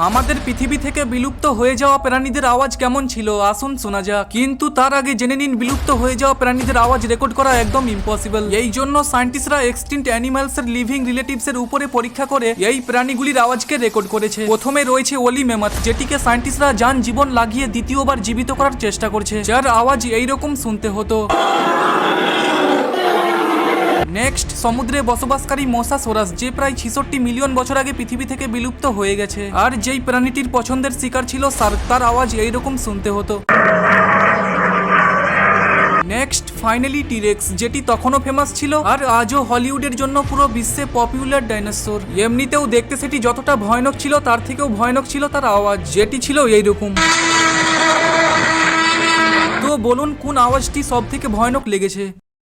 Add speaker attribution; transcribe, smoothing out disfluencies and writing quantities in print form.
Speaker 1: আমাদের পৃথিবী থেকে বিলুপ্ত হয়ে যাওয়া প্রাণীদের আওয়াজ কেমন ছিল আসুন শোনা যাক। কিন্তু তার আগে জেনে নিন বিলুপ্ত হয়ে যাওয়া প্রাণীদের আওয়াজ রেকর্ড করা একদম ইম্পসিবল। এই জন্য সায়েন্টিস্টরা এক্সটিন্ট অ্যানিমালস এর লিভিং রিলেটিভস এর উপরে পরীক্ষা করে এই প্রাণীগুলির আওয়াজকে রেকর্ড করেছে। প্রথমে রয়েছে ওলি ম্যামথ, যেটিকে সায়েন্টিস্টরা যান জীবন লাগিয়ে দ্বিতীয়বার জীবিত করার চেষ্টা করছে, যার আওয়াজ এইরকম শুনতে হতো। নেক্সট সমুদ্রে বসবাসকারী মোসাসোরাস, যে প্রায় 66 মিলিয়ন বছর আগে পৃথিবী থেকে বিলুপ্ত হয়ে গেছে। আর যেই প্রাণীটির পছন্দের শিকার ছিল শার্ক, তার আওয়াজ এইরকম শুনতে হতো। নেক্সট ফাইনালি টিরেক্স, যেটি তখনও ফেমাস ছিল আর আজও হলিউডের জন্য পুরো বিশ্বে পপুলার ডাইনোসর। এমনিতেও দেখতে সেটি যতটা ভয়ানক ছিল তার থেকেও ভয়ানক ছিল তার আওয়াজ, যেটি ছিল এইরকম। তো বলুন কোন আওয়াজটি সব থেকে ভয়ানক লেগেছে।